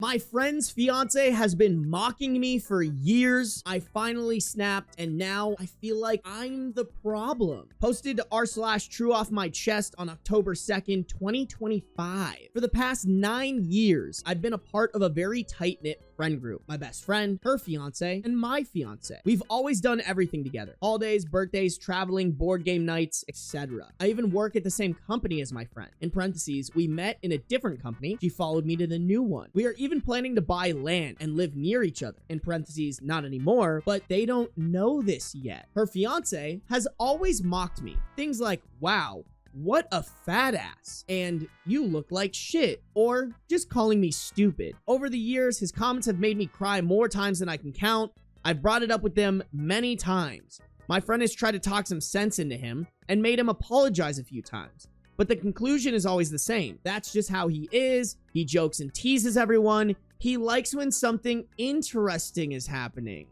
My friend's fiance has been mocking me for years. I finally snapped, and now I feel like I'm the problem. Posted r/true off my chest on October 2nd, 2025. For the past 9 years, I've been a part of a very tight-knit friend group. My best friend, her fiance, and my fiance. We've always done everything together. Holidays, birthdays, traveling, board game nights, etc. I even work at the same company as my friend. In parentheses, we met in a different company. She followed me to the new one. We are even planning to buy land and live near each other. In parentheses, not anymore, but they don't know this yet. Her fiance has always mocked me. Things like, wow, what a fat ass, and you look like shit, or just calling me stupid. Over the years, his comments have made me cry more times than I can count. I've brought it up with them many times. My friend has tried to talk some sense into him and made him apologize a few times. But the conclusion is always the same. That's just how he is. He jokes and teases everyone. He likes when something interesting is happening.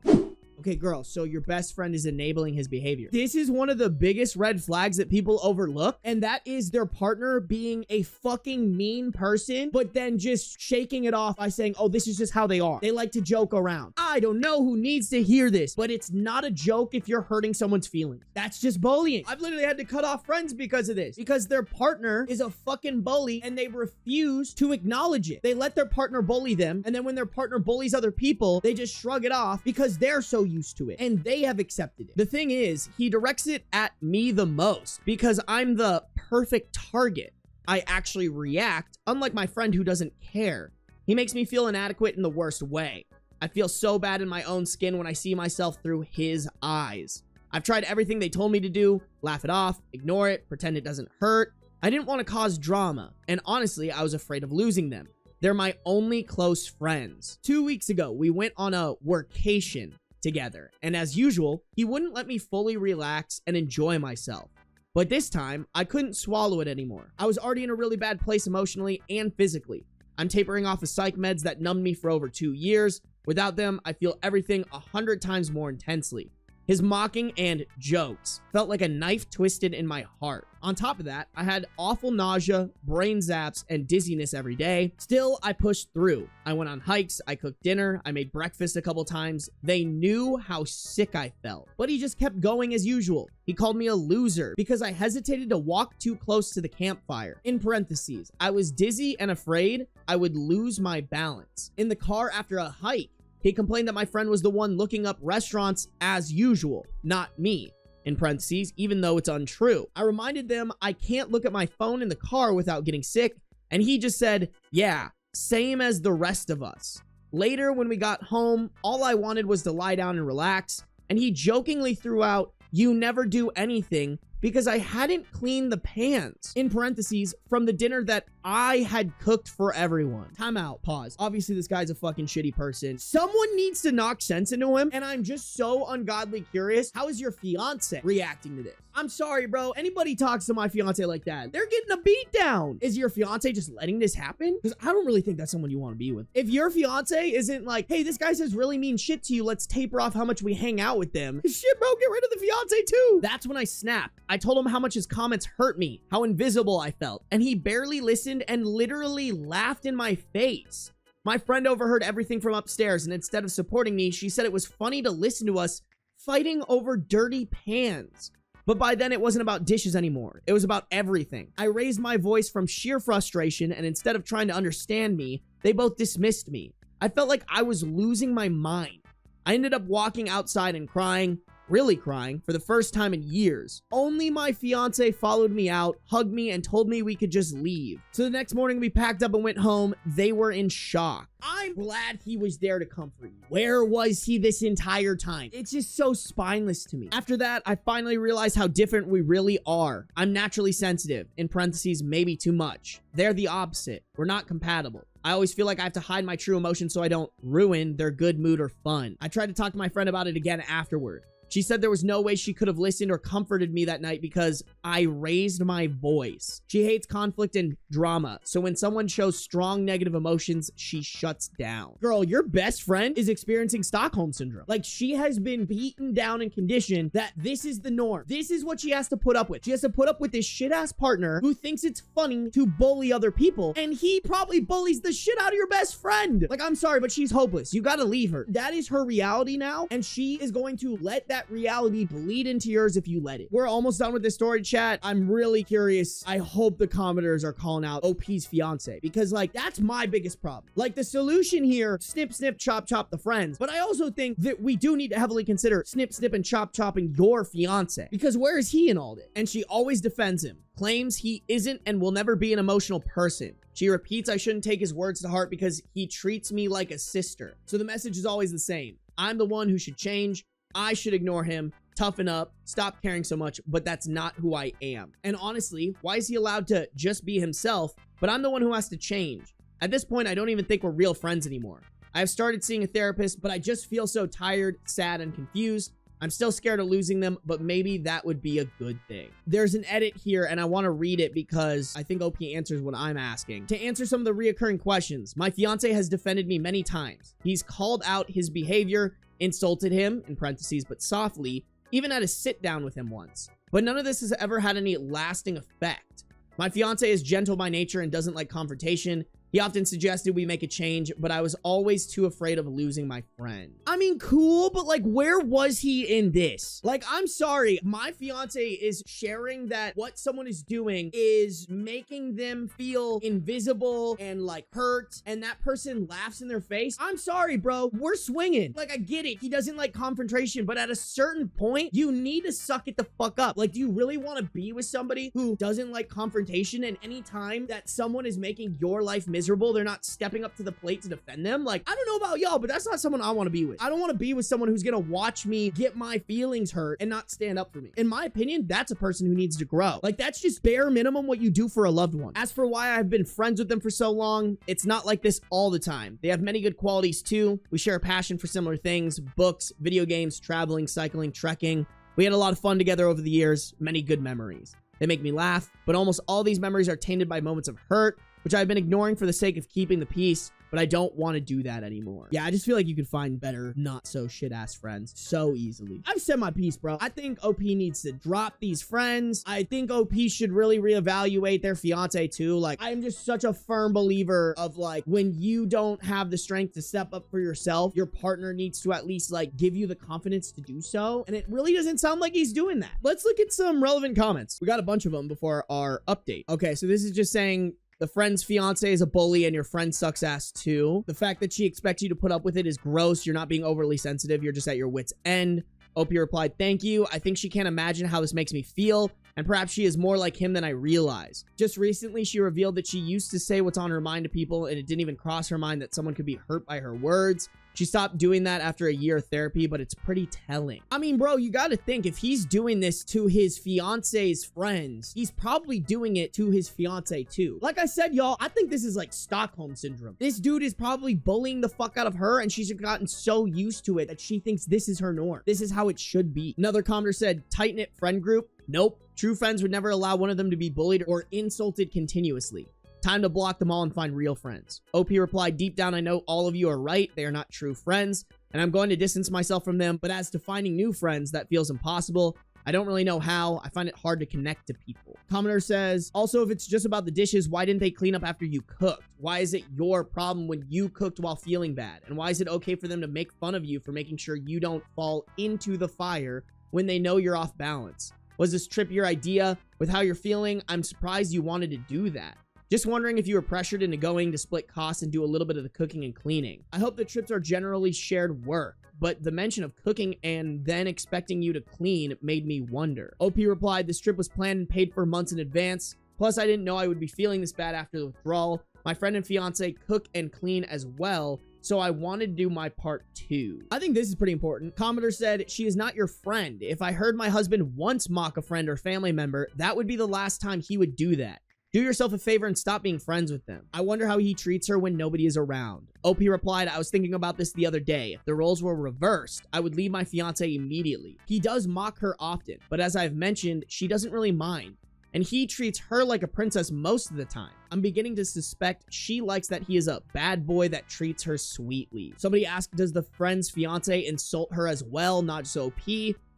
Okay, girl, so your best friend is enabling his behavior. This is one of the biggest red flags that people overlook, and that is their partner being a fucking mean person, but then just shaking it off by saying, oh, this is just how they are. They like to joke around. I don't know who needs to hear this, but it's not a joke if you're hurting someone's feelings. That's just bullying. I've literally had to cut off friends because of this, because their partner is a fucking bully and they refuse to acknowledge it. They let their partner bully them, and then when their partner bullies other people, they just shrug it off because they're so used to it and they have accepted it. The thing is, he directs it at me the most because I'm the perfect target. I actually react, unlike my friend who doesn't care. He makes me feel inadequate in the worst way. I feel so bad in my own skin when I see myself through his eyes. I've tried everything they told me to do, laugh it off, ignore it, pretend it doesn't hurt. I didn't want to cause drama, and honestly, I was afraid of losing them. They're my only close friends. 2 weeks ago, we went on a workation together, and as usual, he wouldn't let me fully relax and enjoy myself. But this time, I couldn't swallow it anymore. I was already in a really bad place emotionally and physically. I'm tapering off of psych meds that numbed me for over 2 years. Without them, I feel everything 100 times more intensely. His mocking and jokes felt like a knife twisted in my heart. On top of that, I had awful nausea, brain zaps, and dizziness every day. Still, I pushed through. I went on hikes, I cooked dinner, I made breakfast a couple times. They knew how sick I felt, but he just kept going as usual. He called me a loser because I hesitated to walk too close to the campfire. In parentheses, I was dizzy and afraid I would lose my balance. In the car after a hike, he complained that my friend was the one looking up restaurants as usual, not me. In parentheses, even though it's untrue. I reminded them I can't look at my phone in the car without getting sick, and he just said, yeah, same as the rest of us. Later, when we got home, all I wanted was to lie down and relax, and he jokingly threw out, you never do anything, because I hadn't cleaned the pans. In parentheses, from the dinner that I had cooked for everyone. Time out, pause. Obviously, this guy's a fucking shitty person. Someone needs to knock sense into him, and I'm just so ungodly curious. How is your fiance reacting to this? I'm sorry, bro. Anybody talks to my fiance like that, they're getting a beat down. Is your fiance just letting this happen? Because I don't really think that's someone you want to be with. If your fiance isn't like, hey, this guy says really mean shit to you, let's taper off how much we hang out with them. Shit, bro, get rid of the fiance too. That's when I snapped. I told him how much his comments hurt me, how invisible I felt, and he barely listened and literally laughed in my face. My friend overheard everything from upstairs, and instead of supporting me, she said it was funny to listen to us fighting over dirty pans. But by then, it wasn't about dishes anymore. It was about everything. I raised my voice from sheer frustration, and instead of trying to understand me, they both dismissed me. I felt like I was losing my mind. I ended up walking outside and crying, really crying, for the first time in years. Only my fiance followed me out, hugged me, and told me we could just leave. So the next morning, we packed up and went home. They were in shock. I'm glad he was there to comfort you. Where was he this entire time? It's just so spineless to me. After that, I finally realized how different we really are. I'm naturally sensitive, in parentheses, maybe too much. They're the opposite. We're not compatible. I always feel like I have to hide my true emotions so I don't ruin their good mood or fun. I tried to talk to my friend about it again afterward. She said there was no way she could have listened or comforted me that night because I raised my voice. She hates conflict and drama, so when someone shows strong negative emotions, she shuts down. Girl, your best friend is experiencing Stockholm syndrome. Like, she has been beaten down and conditioned that this is the norm. This is what she has to put up with. She has to put up with this shit-ass partner who thinks it's funny to bully other people, and he probably bullies the shit out of your best friend. Like, I'm sorry, but she's hopeless. You gotta leave her. That is her reality now, and she is going to let that reality bleed into yours if you let it. We're almost done with this story, chat. I'm really curious. I hope the commenters are calling out OP's fiance, because like, that's my biggest problem. Like, the solution here, snip, snip, chop, chop the friends. But I also think that we do need to heavily consider snip, snip, and chop, chopping your fiance, because where is he in all this? And she always defends him, claims he isn't and will never be an emotional person. She repeats I shouldn't take his words to heart because he treats me like a sister. So the message is always the same. I'm the one who should change. I should ignore him, toughen up, stop caring so much, but that's not who I am. And honestly, why is he allowed to just be himself, but I'm the one who has to change? At this point, I don't even think we're real friends anymore. I've started seeing a therapist, but I just feel so tired, sad, and confused. I'm still scared of losing them, but maybe that would be a good thing. There's an edit here, and I want to read it because I think OP answers what I'm asking. To answer some of the reoccurring questions, my fiance has defended me many times. He's called out his behavior, insulted him, in parentheses, but softly, even had a sit down with him once. But none of this has ever had any lasting effect. My fiance is gentle by nature and doesn't like confrontation. He often suggested we make a change, but I was always too afraid of losing my friend. I mean, cool, but like, where was he in this? Like, I'm sorry, my fiance is sharing that what someone is doing is making them feel invisible and like hurt, and that person laughs in their face. I'm sorry, bro, we're swinging. Like, I get it, he doesn't like confrontation, but at a certain point, you need to suck it the fuck up. Like, do you really want to be with somebody who doesn't like confrontation, and anytime that someone is making your life miserable, they're not stepping up to the plate to defend them? Like, I don't know about y'all, but that's not someone I want to be with. I don't want to be with someone who's gonna watch me get my feelings hurt and not stand up for me. In my opinion, that's a person who needs to grow. Like, that's just bare minimum what you do for a loved one. As for why I've been friends with them for so long, it's not like this all the time. They have many good qualities too. We share a passion for similar things: books, video games, traveling, cycling, trekking. We had a lot of fun together over the years, many good memories. They make me laugh, but almost all these memories are tainted by moments of hurt, which I've been ignoring for the sake of keeping the peace, but I don't want to do that anymore. Yeah, I just feel like you could find better, not so shit-ass friends so easily. I've said my piece, bro. I think OP needs to drop these friends. I think OP should really reevaluate their fiance too. Like, I'm just such a firm believer of like, when you don't have the strength to step up for yourself, your partner needs to at least like give you the confidence to do so. And it really doesn't sound like he's doing that. Let's look at some relevant comments. We got a bunch of them before our update. Okay, so this is just saying, the friend's fiance is a bully and your friend sucks ass too. The fact that she expects you to put up with it is gross. You're not being overly sensitive. You're just at your wit's end. OP replied, thank you. I think she can't imagine how this makes me feel, and perhaps she is more like him than I realize. Just recently, she revealed that she used to say what's on her mind to people, and it didn't even cross her mind that someone could be hurt by her words. She stopped doing that after a year of therapy, but it's pretty telling. I mean, bro, you gotta think, if he's doing this to his fiance's friends, he's probably doing it to his fiance too. Like I said, y'all, I think this is like Stockholm syndrome. This dude is probably bullying the fuck out of her, and she's gotten so used to it that she thinks this is her norm. This is how it should be. Another commenter said, tight-knit friend group? Nope. True friends would never allow one of them to be bullied or insulted continuously. Time to block them all and find real friends. OP replied, deep down, I know all of you are right. They are not true friends, and I'm going to distance myself from them. But as to finding new friends, that feels impossible. I don't really know how. I find it hard to connect to people. Commenter says, also, if it's just about the dishes, why didn't they clean up after you cooked? Why is it your problem when you cooked while feeling bad? And why is it okay for them to make fun of you for making sure you don't fall into the fire when they know you're off balance? Was this trip your idea? With how you're feeling, I'm surprised you wanted to do that. Just wondering if you were pressured into going to split costs and do a little bit of the cooking and cleaning. I hope the trips are generally shared work, but the mention of cooking and then expecting you to clean made me wonder. OP replied, this trip was planned and paid for months in advance. Plus, I didn't know I would be feeling this bad after the withdrawal. My friend and fiance cook and clean as well, so I wanted to do my part too. I think this is pretty important. Commenter said, she is not your friend. If I heard my husband once mock a friend or family member, that would be the last time he would do that. Do yourself a favor and stop being friends with them. I wonder how he treats her when nobody is around. OP replied, I was thinking about this the other day. If the roles were reversed, I would leave my fiance immediately. He does mock her often, but as I've mentioned, she doesn't really mind. And he treats her like a princess most of the time. I'm beginning to suspect she likes that he is a bad boy that treats her sweetly. Somebody asked, does the friend's fiance insult her as well, not just OP?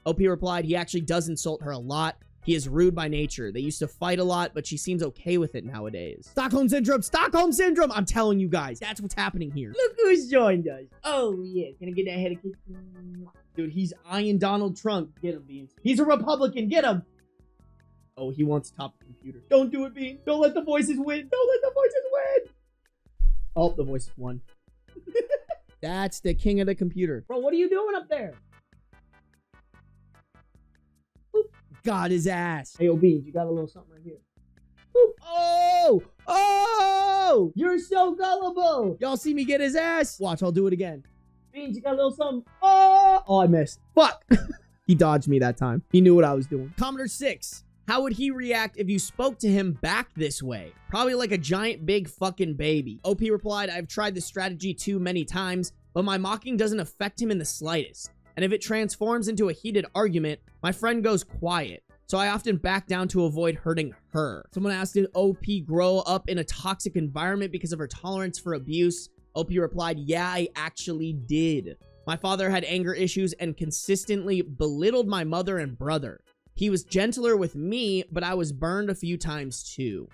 OP replied, he actually does insult her a lot. He is rude by nature. They used to fight a lot, but she seems okay with it nowadays. Stockholm Syndrome! Stockholm Syndrome! I'm telling you guys, that's what's happening here. Look who's joined us. Oh, yeah. Can I get that head of kiss? Dude, he's eyeing Donald Trump. Get him, Beans. He's a Republican. Get him. Oh, he wants to top the computer. Don't do it, Bean. Don't let the voices win. Don't let the voices win. Oh, the voices won. That's the king of the computer. Bro, what are you doing up there? Oop. Got his ass. Hey, yo, Beans, you got a little something right here. Oop. Oh! Oh! You're so gullible. Y'all see me get his ass? Watch, I'll do it again. Beans, you got a little something. Oh! Oh, I missed. Fuck. He dodged me that time. He knew what I was doing. Commodore 6. How would he react if you spoke to him back this way? Probably like a giant big fucking baby. OP replied, I've tried this strategy too many times, but my mocking doesn't affect him in the slightest. And if it transforms into a heated argument, my friend goes quiet. So I often back down to avoid hurting her. Someone asked, did OP grow up in a toxic environment because of her tolerance for abuse? OP replied, yeah, I actually did. My father had anger issues and consistently belittled my mother and brother. He was gentler with me, but I was burned a few times too.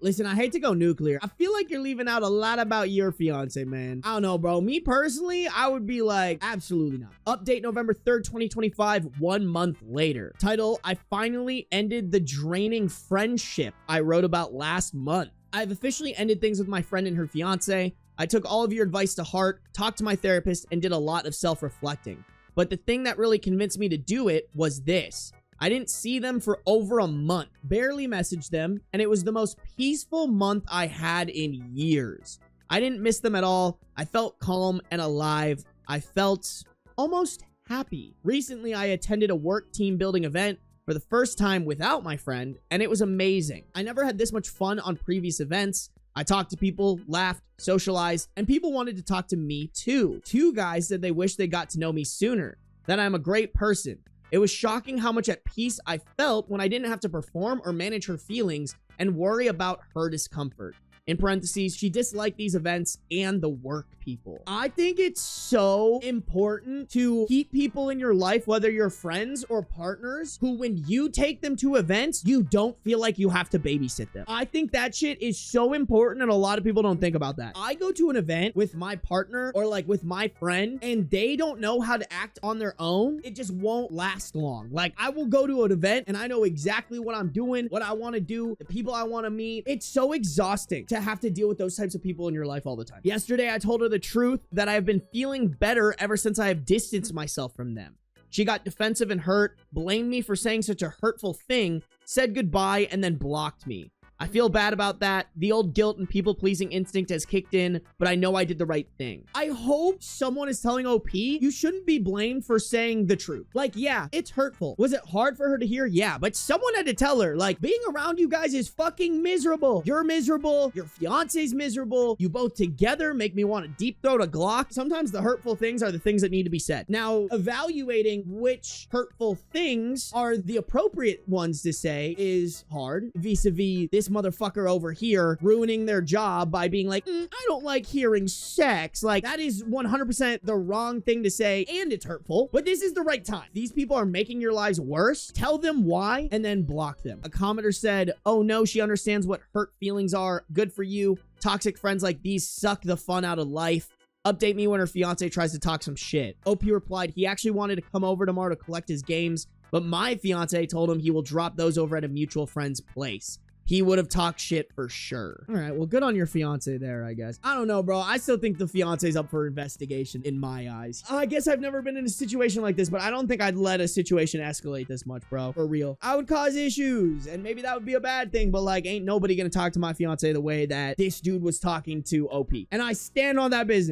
Listen, I hate to go nuclear. I feel like you're leaving out a lot about your fiance, man. I don't know, bro. Me personally, I would be like, absolutely not. Update November 3rd, 2025, 1 month later. Title, I finally ended the draining friendship I wrote about last month. I've officially ended things with my friend and her fiance. I took all of your advice to heart, talked to my therapist, and did a lot of self-reflecting. But the thing that really convinced me to do it was this. I didn't see them for over a month, barely messaged them, and it was the most peaceful month I had in years. I didn't miss them at all. I felt calm and alive. I felt almost happy. Recently, I attended a work team building event for the first time without my friend, and it was amazing. I never had this much fun on previous events. I talked to people, laughed, socialized, and people wanted to talk to me too. 2 guys said they wish they got to know me sooner, that I'm a great person. It was shocking how much at peace I felt when I didn't have to perform or manage her feelings and worry about her discomfort. In parentheses, she disliked these events and the work people. I think it's so important to keep people in your life, whether you're friends or partners, who when you take them to events, you don't feel like you have to babysit them. I think that shit is so important and a lot of people don't think about that. I go to an event with my partner or like with my friend and they don't know how to act on their own. It just won't last long. Like I will go to an event and I know exactly what I'm doing, what I want to do, the people I want to meet. It's so exhausting to have to deal with those types of people in your life all the time. Yesterday, I told her the truth that I have been feeling better ever since I have distanced myself from them. She got defensive and hurt, blamed me for saying such a hurtful thing, said goodbye, and then blocked me. I feel bad about that. The old guilt and people-pleasing instinct has kicked in, but I know I did the right thing. I hope someone is telling OP, you shouldn't be blamed for saying the truth. Like, yeah, it's hurtful. Was it hard for her to hear? Yeah, but someone had to tell her, like, being around you guys is fucking miserable. You're miserable. Your fiance's miserable. You both together make me want to deep throat a Glock. Sometimes the hurtful things are the things that need to be said. Now, evaluating which hurtful things are the appropriate ones to say is hard, vis-a-vis this motherfucker over here ruining their job by being like, I don't like hearing sex. Like, that is 100% the wrong thing to say, and it's hurtful, but this is the right time. These people are making your lives worse. Tell them why, and then block them. A commenter said, oh no, she understands what hurt feelings are. Good for you. Toxic friends like these suck the fun out of life. Update me when her fiance tries to talk some shit. OP replied, he actually wanted to come over tomorrow to collect his games, but my fiance told him he will drop those over at a mutual friend's place. He would have talked shit for sure. All right, well, good on your fiance there, I guess. I don't know, bro. I still think the fiance's up for investigation in my eyes. I guess I've never been in a situation like this, but I don't think I'd let a situation escalate this much, bro. For real. I would cause issues, and maybe that would be a bad thing, but like, ain't nobody gonna talk to my fiance the way that this dude was talking to OP. And I stand on that business.